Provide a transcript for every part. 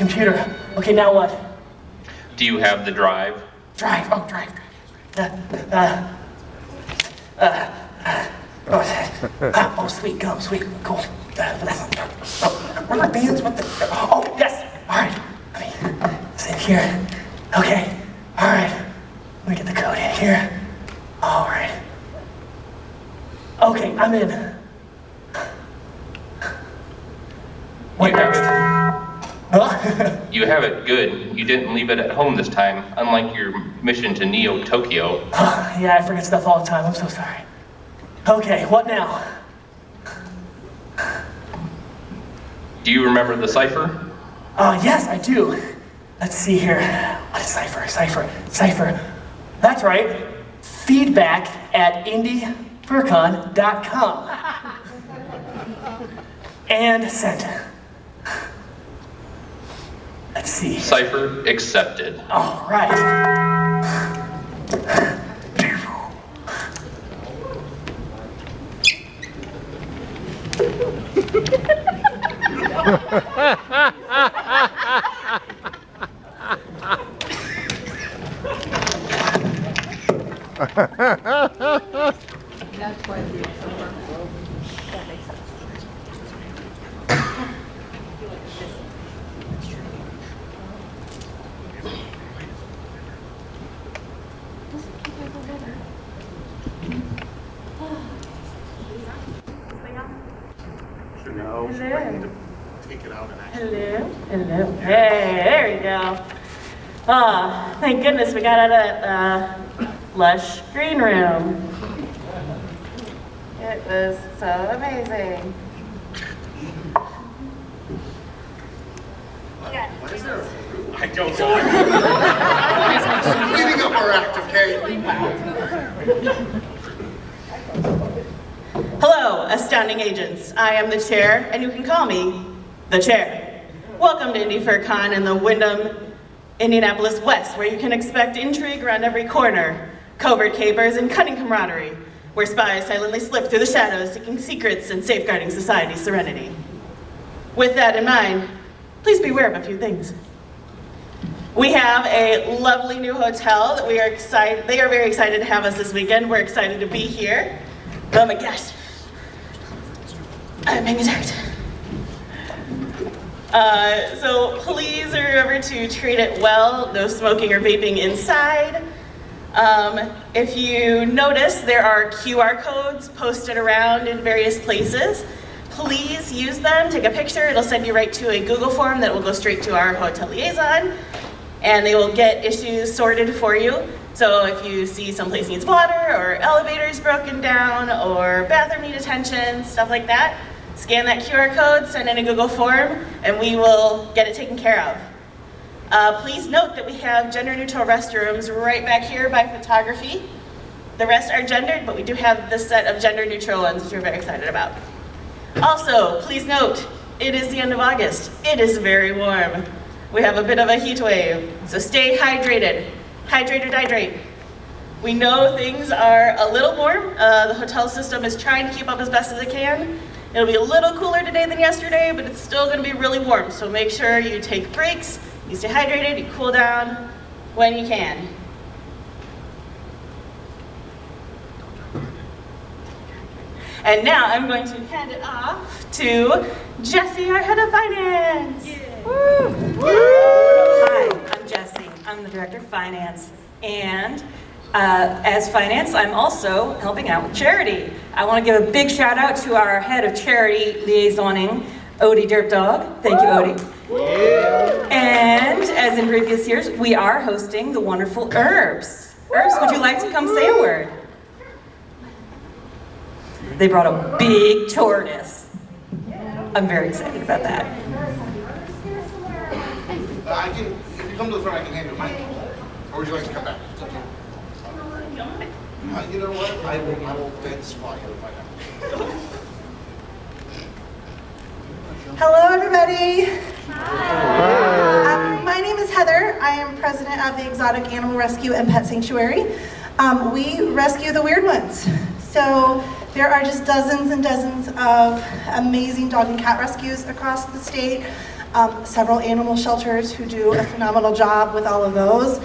computer. Okay, now what? Do you have the drive? Drive. Oh, drive. Oh, sweet gum, sweet, cool. Where are my bands? What the? Oh, yes. All right. Let me sit here. Okay. All right. Let me get the code in here. All right. Okay, I'm in. What next? Huh? You have it good. You didn't leave it at home this time, unlike your mission to Neo Tokyo. Yeah, I forget stuff all the time. I'm so sorry. Okay, what now? Do you remember the cipher? Yes, I do. Let's see here. What is cipher? Cipher. That's right. Feedback at indyfurcon.com. And sent. Let's see. Cipher accepted. All right. That's why it's so work. That makes sense. No, Hello. take it out and Hello. Hey, there we go. Oh, thank goodness we got out of that lush green room. It was so amazing. Why is there a room? I don't know. Cleaning up our act, okay? Hello, astounding agents. I am the chair, and you can call me the chair. Welcome to Indy Fur Con in the Wyndham, Indianapolis West, where you can expect intrigue around every corner, covert capers, and cunning camaraderie, where spies silently slip through the shadows, seeking secrets and safeguarding society's serenity. With that in mind, please beware of a few things. We have a lovely new hotel that they are very excited to have us this weekend. We're excited to be here. Oh my gosh. I'm excited. So please remember to treat it well. No smoking or vaping inside. If you notice, there are QR codes posted around in various places. Please use them, take a picture. It'll send you right to a Google form that will go straight to our hotel liaison, and they will get issues sorted for you. So if you see someplace needs water, or elevators broken down, or bathroom need attention, stuff like that, scan that QR code, send in a Google form, and we will get it taken care of. Please note that we have gender-neutral restrooms right back here by photography. The rest are gendered, but we do have this set of gender-neutral ones, which we're very excited about. Also, please note, it is the end of August. It is very warm. We have a bit of a heat wave, so stay hydrated. Hydrate or dihydrate. We know things are a little warm. The hotel system is trying to keep up as best as it can. It'll be a little cooler today than yesterday, but it's still going to be really warm. So make sure you take breaks, you stay hydrated, you cool down when you can. And now I'm going to hand it off to Jessie, our head of finance. Yeah. Woo. Hi, I'm Jessie. I'm the director of finance. And as finance, I'm also helping out with charity. I want to give a big shout out to our head of charity liaisoning, Odie Derp Dog. Thank you, Odie. Yeah. And as in previous years, we are hosting the wonderful Herbs. Herbs, would you like to come say a word? They brought a big tortoise. I'm very excited about that. If you come to the front, I can hand you a mic. Or would you like to come back? It's up to you. You know what? I will bend spot you if I know. Hello, everybody. Hi. My name is Heather. I am president of the Exotic Animal Rescue and Pet Sanctuary. We rescue the weird ones. So there are just dozens and dozens of amazing dog and cat rescues across the state. several animal shelters who do a phenomenal job with all of those.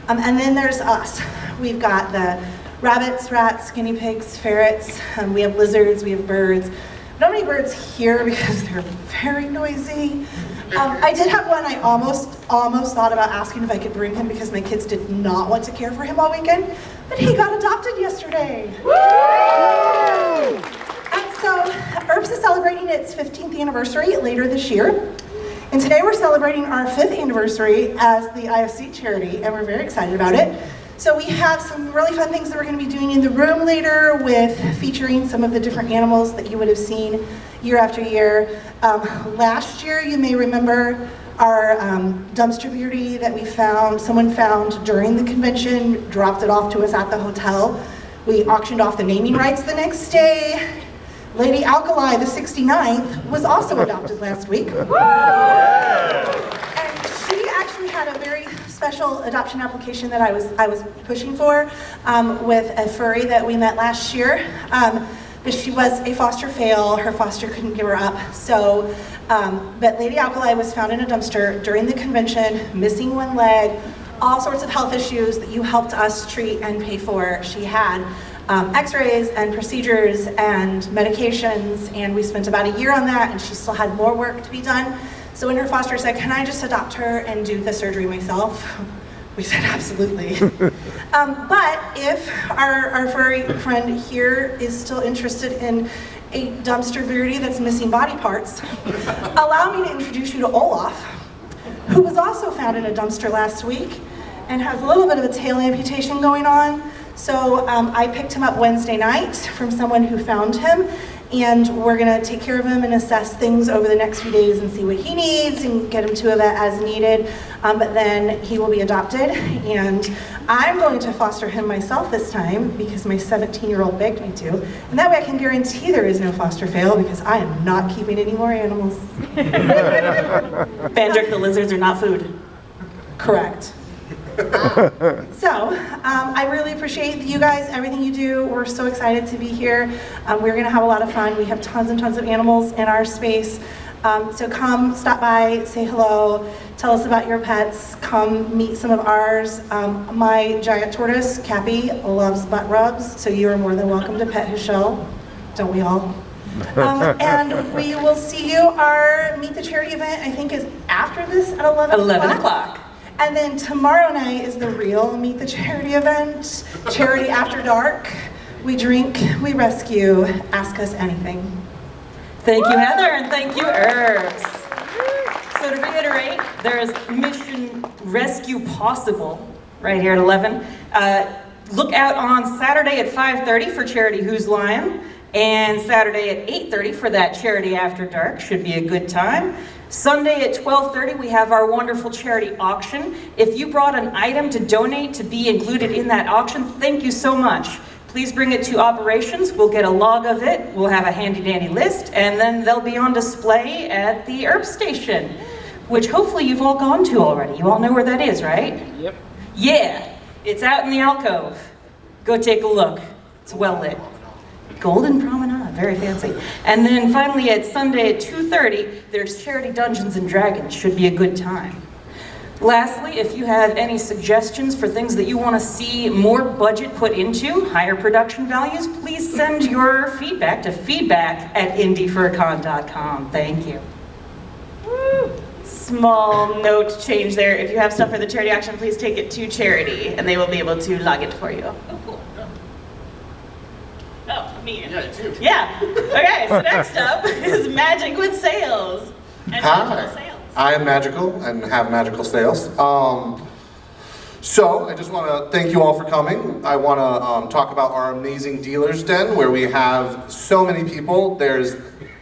And then there's us. We've got the rabbits, rats, guinea pigs, ferrets, we have lizards, we have birds. We don't have any birds here because they're very noisy. I did have one I almost thought about asking if I could bring him because my kids did not want to care for him all weekend, but he got adopted yesterday. And so URBS is celebrating its 15th anniversary later this year. And today we're celebrating our 5th anniversary as the IFC charity, and we're very excited about it. So we have some really fun things that we're going to be doing in the room later with featuring some of the different animals that you would have seen year after year. Last year, you may remember our dumpster beauty that we found, someone found during the convention, dropped it off to us at the hotel. We auctioned off the naming rights the next day. Lady Alkali, the 69th, was also adopted last week. And she actually had a very special adoption application that I was pushing for with a furry that we met last year. But she was a foster fail. Her foster couldn't give her up. So, but Lady Alkali was found in a dumpster during the convention, missing one leg, all sorts of health issues that you helped us treat and pay for. She had x-rays and procedures and medications, and we spent about a year on that, and she still had more work to be done. So when her foster said, "Can I just adopt her and do the surgery myself?" We said, absolutely. But if our furry friend here is still interested in a dumpster beauty that's missing body parts, allow me to introduce you to Olaf, who was also found in a dumpster last week and has a little bit of a tail amputation going on. So I picked him up Wednesday night from someone who found him, and we're gonna take care of him and assess things over the next few days and see what he needs and get him to a vet as needed. But then he will be adopted, and I'm going to foster him myself this time because my 17-year-old begged me to. And that way I can guarantee there is no foster fail because I am not keeping any more animals. Bandrick, the lizards are not food. Correct. So, I really appreciate you guys, everything you do. We're so excited to be here. We're gonna have a lot of fun. We have tons and tons of animals in our space. So come, stop by, say hello, tell us about your pets, come meet some of ours. My giant tortoise, Cappy, loves butt rubs, so you are more than welcome to pet his shell. Don't we all? And we will see you. Our Meet the Charity event, I think, is after this at 11 o'clock. 11 o'clock. And then tomorrow night is the real Meet the Charity event, Charity After Dark. We drink, we rescue, ask us anything. Thank you, Heather, and thank you, URBS. So to reiterate, there is Mission Rescue Possible right here at 11. Look out on Saturday at 5:30 for Charity Who's Lion, and Saturday at 8:30 for that Charity After Dark. Should be a good time. Sunday at 12:30, we have our wonderful charity auction. If you brought an item to donate to be included in that auction, thank you so much. Please bring it to operations. We'll get a log of it. We'll have a handy dandy list, and then they'll be on display at the URBS station, which hopefully you've all gone to already. You all know where that is, right? Yep. Yeah, it's out in the alcove. Go take a look. It's well lit. Golden Promenade, very fancy. And then finally at Sunday at 2:30, there's Charity Dungeons and Dragons. Should be a good time. Lastly, if you have any suggestions for things that you want to see more budget put into, higher production values, please send your feedback to feedback@indyfurcon.com. Thank you. Small note change there. If you have stuff for the charity auction, please take it to charity and they will be able to log it for you. Oh, cool. Oh, me. Yeah, it's you. Yeah. Okay, so next up is Magic with Sales. And Magical Hi, Sales. I am Magical and have Magical Sales. So I just want to thank you all for coming. I want to talk about our amazing dealers den where we have so many people. There's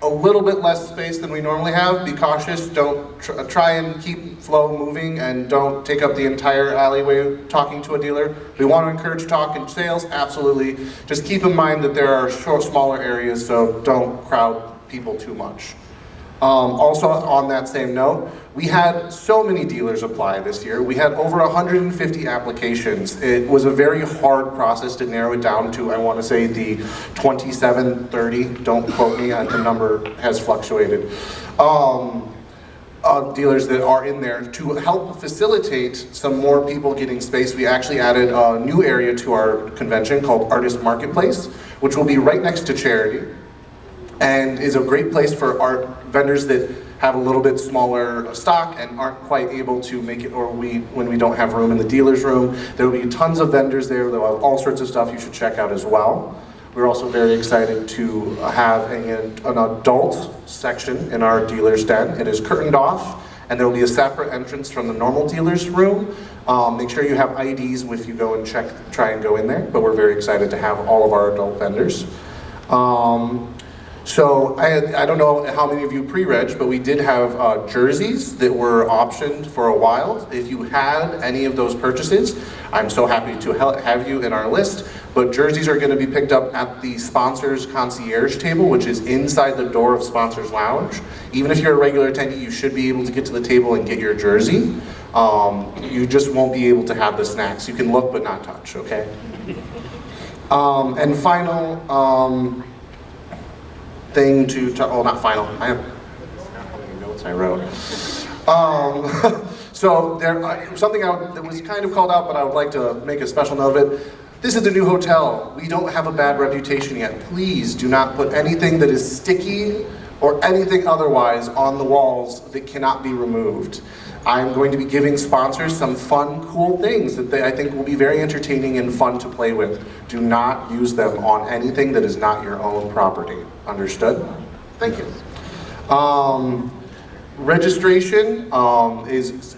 a little bit less space than we normally have. Be cautious. Don't try and keep flow moving and don't take up the entire alleyway talking to a dealer. We want to encourage talk and sales, absolutely. Just keep in mind that there are smaller areas, so don't crowd people too much. Also on that same note, we had so many dealers apply this year. We had over 150 applications. It was a very hard process to narrow it down to, I want to say, the 27, 30. Don't quote me, the number has fluctuated. dealers that are in there. To help facilitate some more people getting space, we actually added a new area to our convention called Artist Marketplace, which will be right next to Charity, and is a great place for art vendors that have a little bit smaller stock and aren't quite able to make it, or when we don't have room in the dealer's room. There will be tons of vendors there. They'll have all sorts of stuff you should check out as well. We're also very excited to have an adult section in our dealer's den. It is curtained off, and there will be a separate entrance from the normal dealer's room. Make sure you have IDs if you go and try and go in there, but we're very excited to have all of our adult vendors. So I don't know how many of you pre-reg, but we did have jerseys that were optioned for a while. If you had any of those purchases, I'm so happy to have you in our list. But jerseys are going to be picked up at the sponsors concierge table, which is inside the door of Sponsors Lounge. Even if you're a regular attendee, you should be able to get to the table and get your jersey. You just won't be able to have the snacks. You can look but not touch, okay? And final thing to talk, oh, not final, I have how many notes I wrote. So something that was kind of called out, but I would like to make a special note of it. This is the new hotel. We don't have a bad reputation yet. Please do not put anything that is sticky or anything otherwise on the walls that cannot be removed. I'm going to be giving sponsors some fun, cool things that I think will be very entertaining and fun to play with. Do not use them on anything that is not your own property. Understood? Thank you. Registration is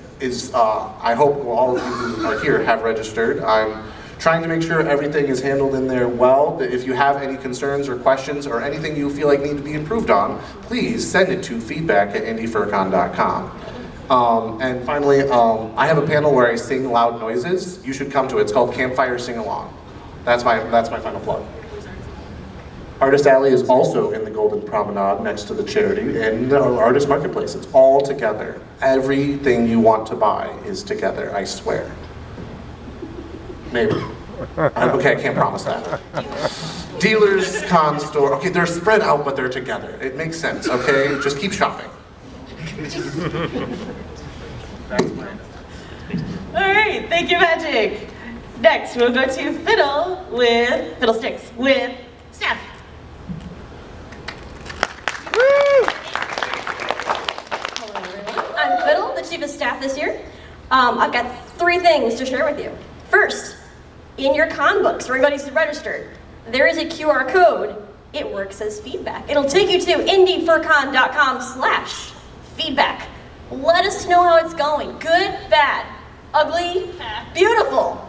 I hope all of you who are here have registered. I'm trying to make sure everything is handled in there well. If you have any concerns or questions or anything you feel like need to be improved on, please send it to feedback@indyfurcon.com. And finally, I have a panel where I sing loud noises. You should come to it. It's called Campfire Sing Along. That's my final plug. Artist Alley is also in the Golden Promenade next to the Charity and the Artist Marketplace. It's all together. Everything you want to buy is together, I swear. Maybe. Okay, I can't promise that. Dealers, con store. Okay, they're spread out, but they're together. It makes sense, okay? Just keep shopping. All right, thank you, Magic. Next, we'll go to Fiddlesticks with Steph. Hello, everyone. I'm Fiddle, the Chief of Staff this year. I've got 3 things to share with you. First, in your con books, for everybody who's registered, there is a QR code. It works as feedback. It'll take you to indyfurcon.com/feedback. Let us know how it's going. Good, bad, ugly, beautiful,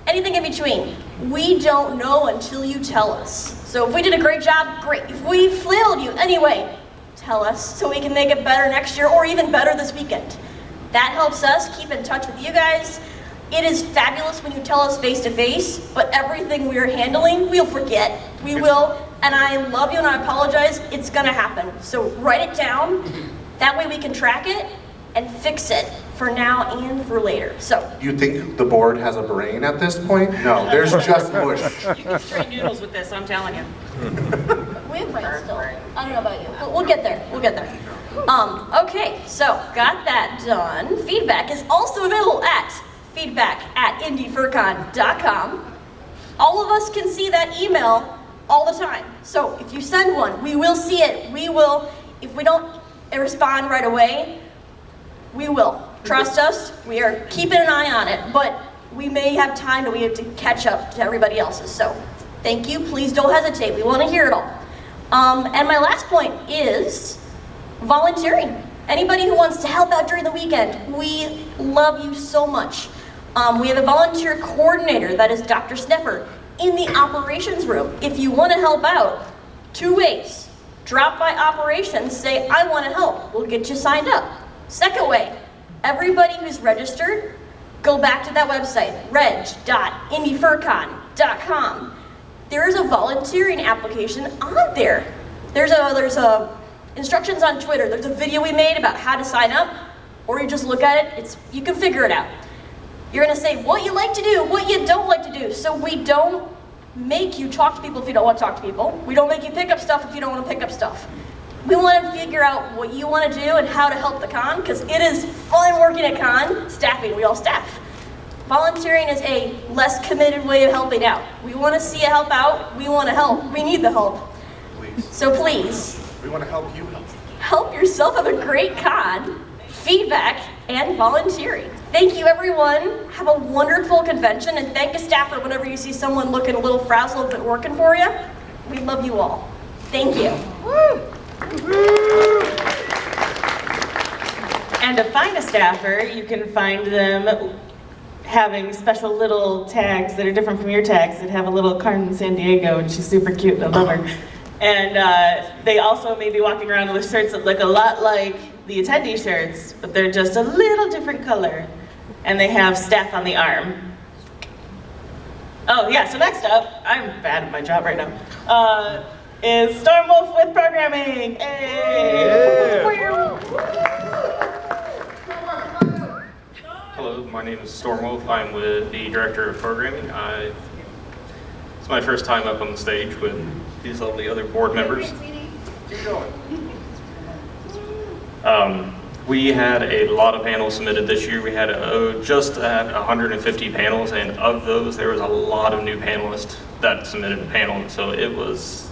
anything in between. We don't know until you tell us. So if we did a great job, great. If we flailed you anyway, tell us so we can make it better next year or even better this weekend. That helps us keep in touch with you guys. It is fabulous when you tell us face to face, but everything we are handling, we'll forget. We will, and I love you and I apologize, it's gonna happen. So write it down, that way we can track it and fix it for now and for later. So. You think the board has a brain at this point? No, there's just mush. You can straight noodles with this, I'm telling you. We have brains still. I don't know about you, but we'll get there. We'll get there. Okay, so got that done. Feedback is also available at feedback@indyfurcon.com. All of us can see that email all the time. So if you send one, we will see it. We will, if we don't respond right away, we will. Trust us, we are keeping an eye on it, but we may have time that we have to catch up to everybody else's. So thank you, please don't hesitate. We want to hear it all. And my last point is volunteering. Anybody who wants to help out during the weekend, we love you so much. We have a volunteer coordinator, that is Dr. Snepper, in the operations room. If you want to help out, 2 ways. Drop by operations, say, I want to help. We'll get you signed up. Second way, everybody who's registered, go back to that website, reg.indyfurcon.com. There is a volunteering application on there. There's a instructions on Twitter. There's a video we made about how to sign up, or you just look at it. You can figure it out. You're gonna say what you like to do, what you don't like to do. So we don't make you talk to people if you don't want to talk to people. We don't make you pick up stuff if you don't want to pick up stuff. We want to figure out what you want to do and how to help the con, because it is fun working at con. Staffing, we all staff. Volunteering is a less committed way of helping out. We want to see you help out. We want to help. We need the help. Please. So please. We want to help you help. Help yourself have a great con, feedback, and volunteering. Thank you, everyone. Have a wonderful convention, and thank a staffer whenever you see someone looking a little frazzled but working for you. We love you all. Thank you. And to find a staffer, you can find them having special little tags that are different from your tags that have a little Carmen San Diego, and she's super cute, and I love her. And they also may be walking around with shirts that look a lot like the attendee shirts, but they're just a little different color. And they have staff on the arm. Oh yeah, so next up, I'm bad at my job right now, is Stormwolf with programming. Hey. Hello, my name is Stormwolf. I'm with the Director of Programming. It's my first time up on the stage with these lovely other board members. Keep going. We had a lot of panels submitted this year. We had just at 150 panels, and of those, there was a lot of new panelists that submitted a panel. So it was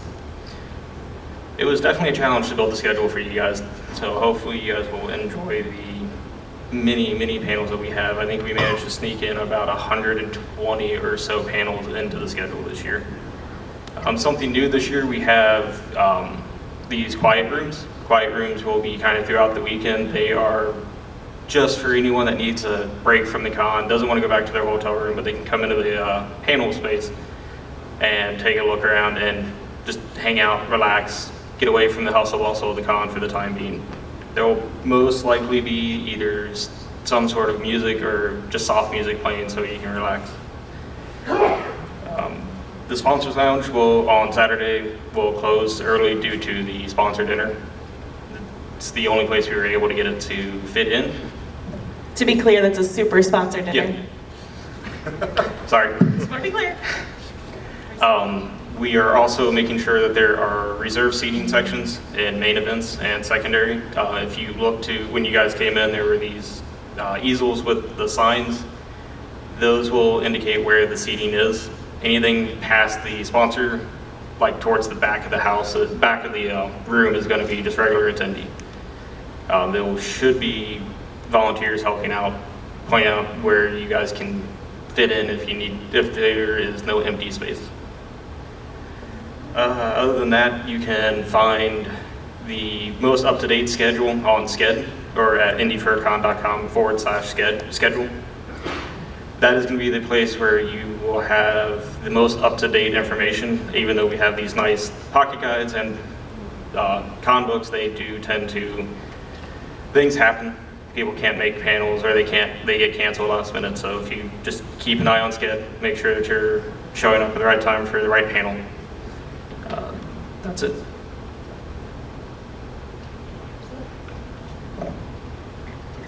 definitely a challenge to build the schedule for you guys. So hopefully you guys will enjoy the many panels that we have. I think we managed to sneak in about 120 or so panels into the schedule this year. Something new this year, we have these quiet rooms. Quiet rooms will be kind of throughout the weekend. They are just for anyone that needs a break from the con, doesn't want to go back to their hotel room, but they can come into the panel space and take a look around and just hang out, relax, get away from the hustle bustle of the con for the time being. There will most likely be either some sort of music or just soft music playing so you can relax. The Sponsors Lounge on Saturday will close early due to the sponsor dinner. It's the only place we were able to get it to fit in. To be clear, that's a super sponsored dinner. Yeah. Sorry. Just want to be clear. We are also making sure that there are reserved seating sections in main events and secondary. If you look to, when you guys came in, there were these easels with the signs. Those will indicate where the seating is. Anything past the sponsor, like towards the back of the house, the back of the room is going to be just regular attendee. There should be volunteers helping out, pointing out where you guys can fit in if there is no empty space. Other than that, you can find the most up-to-date schedule on Sched or at indyfurcon.com/schedule. That is going to be the place where you will have the most up-to-date information. Even though we have these nice pocket guides and con books, they do tend to, things happen. People can't make panels or they get canceled last minute. So if you just keep an eye on Sched, make sure that you're showing up at the right time for the right panel. That's it.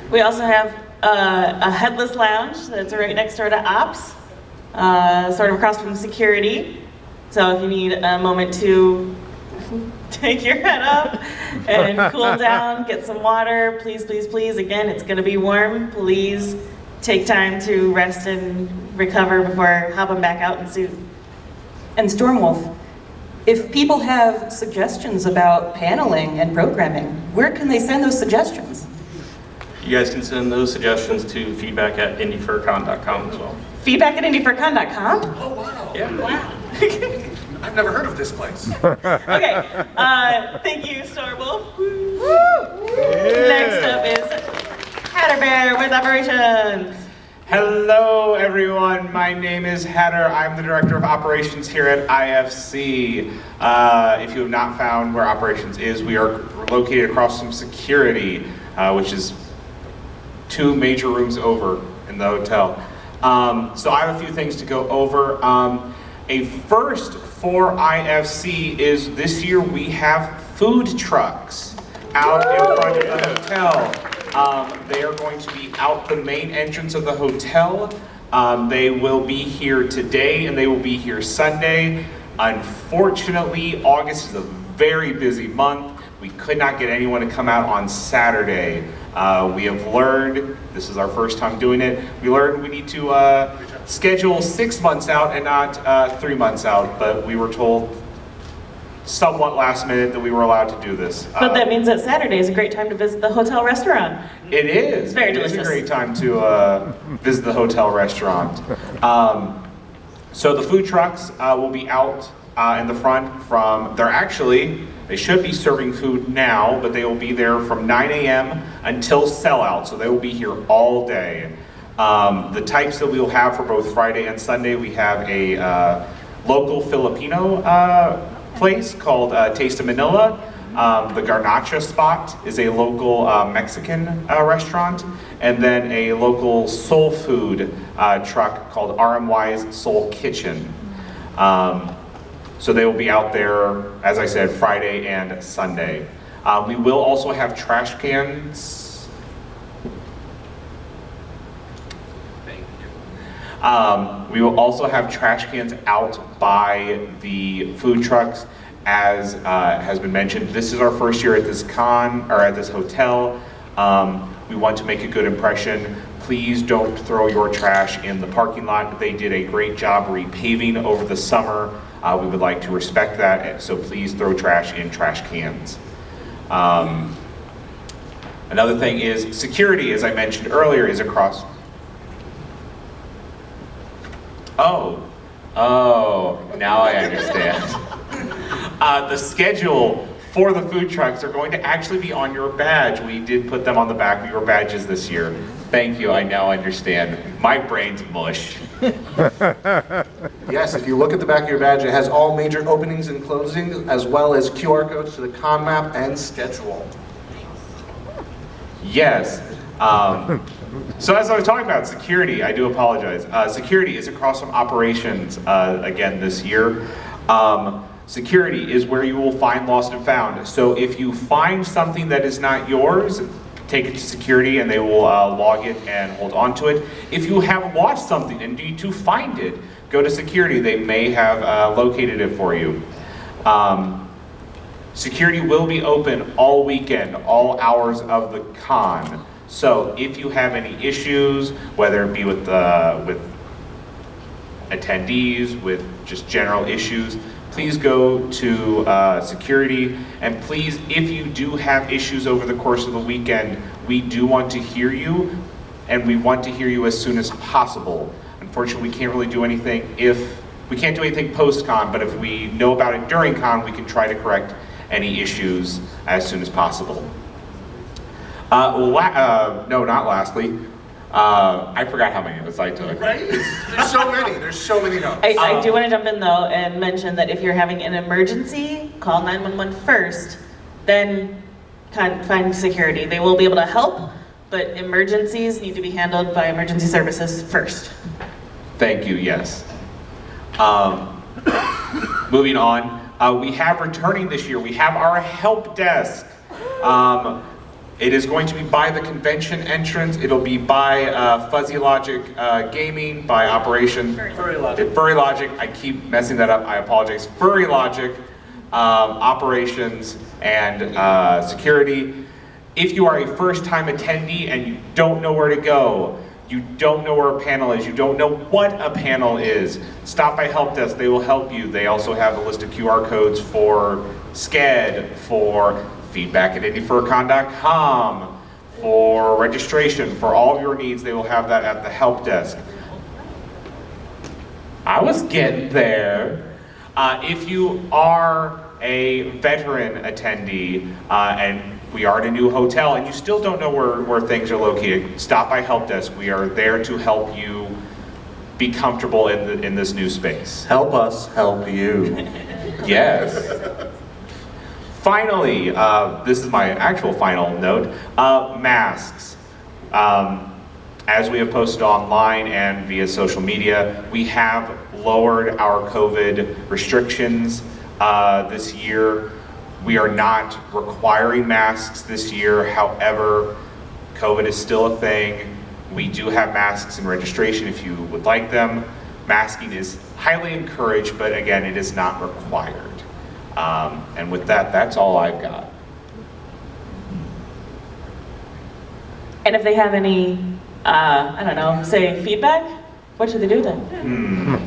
We also have a headless lounge that's right next door to Ops, sort of across from security. So if you need a moment to take your head up and cool down, get some water, please, please, please. Again, it's going to be warm. Please take time to rest and recover before hopping back out in suit. And Stormwolf, if people have suggestions about paneling and programming, where can they send those suggestions? You guys can send those suggestions to feedback@indyfurcon.com as well. Feedback@indyfurcon.com? Oh, wow. Yeah. Wow. I've never heard of this place. Okay, thank you, Stormwolf. Next up is Hatter Bear with Operations. Hello everyone, my name is Hatter. I'm the Director of Operations here at IFC. If you have not found where Operations is, we are located across from security, which is 2 major rooms over in the hotel. So I have a few things to go over. A first for IFC is this year we have food trucks out in front of the hotel. They are going to be out the main entrance of the hotel. They will be here today and they will be here Sunday. Unfortunately, August is a very busy month. We could not get anyone to come out on Saturday. We have learned, this is our first time doing it, we learned we need to schedule 6 months out and not 3 months out, but we were told somewhat last minute that we were allowed to do this. But that means that Saturday is a great time to visit the hotel restaurant. It is. It's very It delicious. is a great time to visit the hotel restaurant. So the food trucks will be out in the front from, they should be serving food now, but they will be there from 9 a.m. until sellout, so they will be here all day. The types that we will have for both Friday and Sunday, we have a local Filipino place called Taste of Manila. The Garnacha spot is a local Mexican restaurant, and then a local soul food truck called RMY's Soul Kitchen. So they will be out there, as I said, Friday and Sunday. We will also have trash cans. Thank you. We will also have trash cans out by the food trucks. As has been mentioned, this is our first year at this at this hotel. We want to make a good impression. Please don't throw your trash in the parking lot. They did a great job repaving over the summer. We would like to respect that, so please throw trash in trash cans. Another thing is security, as I mentioned earlier, is across. Oh, now I understand. The schedule for the food trucks are going to actually be on your badge. We did put them on the back of your badges this year. Thank you, I now understand. My brain's mush. Yes, if you look at the back of your badge, it has all major openings and closings, as well as QR codes to the con map and schedule. Yes. So as I was talking about security, I do apologize. Security is across from operations again this year. Security is where you will find lost and found. So if you find something that is not yours, take it to security and they will log it and hold on to it. If you have lost something and need to find it, go to security. They may have located it for you. Security will be open all weekend, all hours of the con. So if you have any issues, whether it be with attendees, with just general issues, please go to security, and please, if you do have issues over the course of the weekend, we do want to hear you, and we want to hear you as soon as possible. Unfortunately, we can't really do anything we can't do anything post-con, but if we know about it during con, we can try to correct any issues as soon as possible. No, not lastly. I forgot how many notes I took. Right? There's so many notes. I do want to jump in though and mention that if you're having an emergency, call 911 first, then find security. They will be able to help, but emergencies need to be handled by emergency services first. Thank you, yes. Moving on, we have returning this year, we have our help desk. It is going to be by the convention entrance. It'll be by Fuzzy Logic Gaming, by Operation Furry Logic. I keep messing that up. I apologize. Furry Logic, Operations, and Security. If you are a first-time attendee and you don't know where to go, you don't know where a panel is, you don't know what a panel is, stop by Help Desk. They will help you. They also have a list of QR codes for SCED, for feedback at indyfurcon.com, for registration, for all of your needs. They will have that at the help desk. I was getting there. If you are a veteran attendee and we are at a new hotel and you still don't know where things are located, stop by help desk. We are there to help you be comfortable in this new space. Help us help you. Yes. Finally, this is my actual final note, masks. As we have posted online and via social media, we have lowered our COVID restrictions this year. We are not requiring masks this year. However, COVID is still a thing. We do have masks in registration if you would like them. Masking is highly encouraged, but again, it is not required. And with that, that's all I've got. And if they have any, I don't know, say feedback, what should they do then?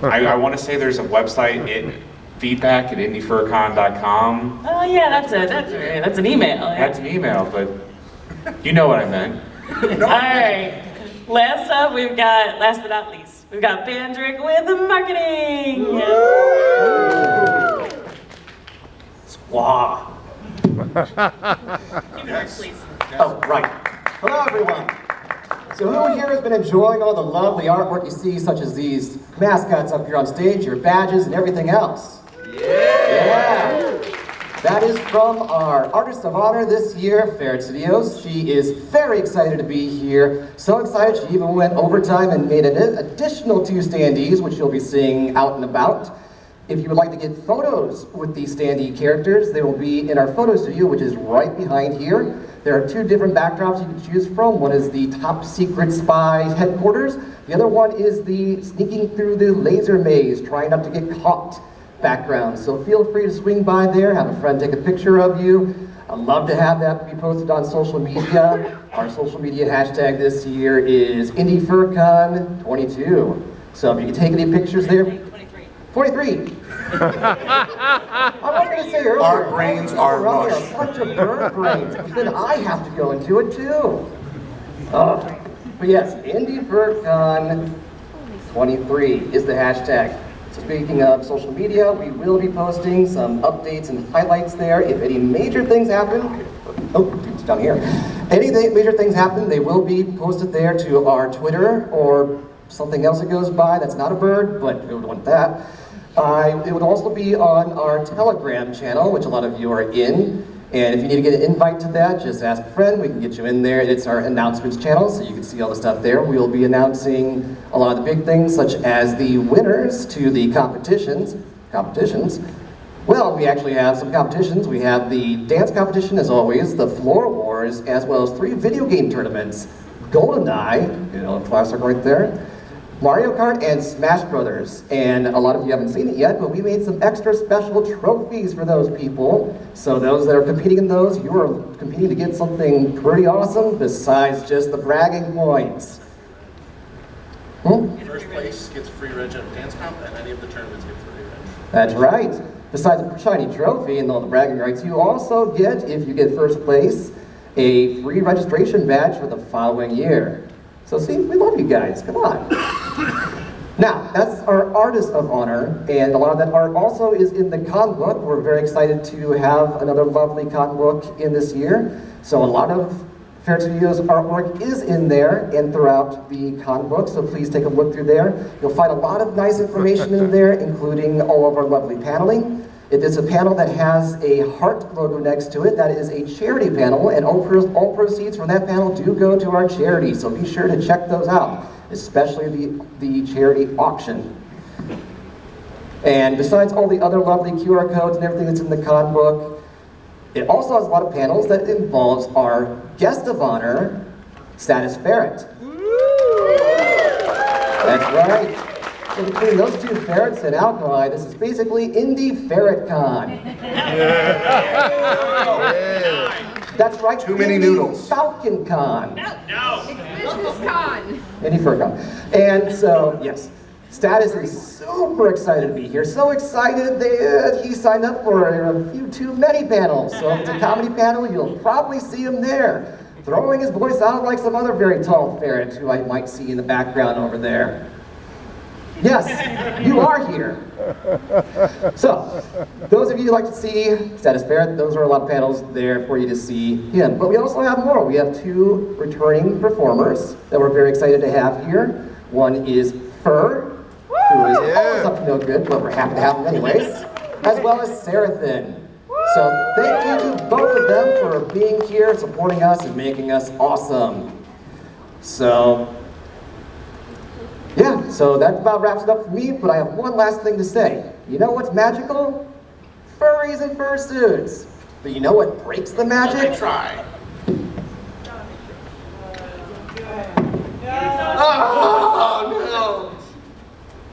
I want to say there's a website, feedback@indyfurcon.com. Oh yeah, that's an email. Yeah. That's an email, but you know what I meant. All right. Last up, last but not least, we've got Bandrick with marketing. Squaw. Please. Oh, right. Hello, everyone. So who here has been enjoying all the lovely artwork you see, such as these mascots up here on stage, your badges, and everything else? Yeah! That is from our Artist of Honor this year, Ferret Studios. She is very excited to be here. So excited she even went overtime and made an additional 2 standees, which you'll be seeing out and about. If you would like to get photos with these standee characters, they will be in our photo studio, which is right behind here. There are 2 different backdrops you can choose from. One is the top secret spy headquarters. The other one is the sneaking through the laser maze, trying not to get caught background. So feel free to swing by there, have a friend take a picture of you. I'd love to have that be posted on social media. Our social media hashtag this year is Indy Fur Con 22. So if you can take any pictures there. 43. I was going to say earlier. Our brains are mush. A bunch of bird brains, but then I have to go into it too. But yes, Indy Fur Con 23 is the hashtag. So speaking of social media, we will be posting some updates and highlights there. If any major things happen, it's down here. Any major things happen, they will be posted there to our Twitter or something else that goes by. That's not a bird, but we would want that. It would also be on our Telegram channel, which a lot of you are in. And if you need to get an invite to that, just ask a friend. We can get you in there. It's our announcements channel, so you can see all the stuff there. We'll be announcing a lot of the big things, such as the winners to the competitions. Well, we actually have some competitions. We have the dance competition, as always, the floor wars, as well as 3 video game tournaments. GoldenEye, classic right there. Mario Kart and Smash Brothers, and a lot of you haven't seen it yet, but we made some extra special trophies for those people. So those that are competing in those, you are competing to get something pretty awesome besides just the bragging points. First place gets free reg at dance comp, and any of the tournaments get free reg. That's right. Besides the shiny trophy and all the bragging rights, you also get, if you get first place, a free registration badge for the following year. So see, we love you guys, come on. Now, that's our Artist of Honor, and a lot of that art also is in the con book. We're very excited to have another lovely con book in this year. So a lot of Ferret Studios artwork is in there and throughout the con book, so please take a look through there. You'll find a lot of nice information in there, including all of our lovely paneling. It is a panel that has a heart logo next to it. That is a charity panel, and all proceeds from that panel do go to our charity, so be sure to check those out, especially the charity auction. And besides all the other lovely QR codes and everything that's in the con book, it also has a lot of panels that involves our guest of honor, Status Ferret. That's right. So between those 2 ferrets and alkali, this is basically Indy Fur Con. That's right. Too many noodles. Falcon Con. No. Business Con. Indy Fur Con. And so, yes, Status is super excited to be here. So excited that he signed up for a few too many panels. So if it's a comedy panel, you'll probably see him there, throwing his voice out like some other very tall ferret who I might see in the background over there. Yes, you are here. So, those of you who like to see Status Ferret, those are a lot of panels there for you to see him. But we also have more. We have 2 returning performers that we're very excited to have here. One is Fur, who is always up to no good, but we're happy to have him anyways, as well as Serathin. So thank you to both of them for being here, supporting us, and making us awesome. So, yeah, so that about wraps it up for me, but I have one last thing to say. You know what's magical? Furries and fursuits. But you know what breaks the magic? I try. Ah!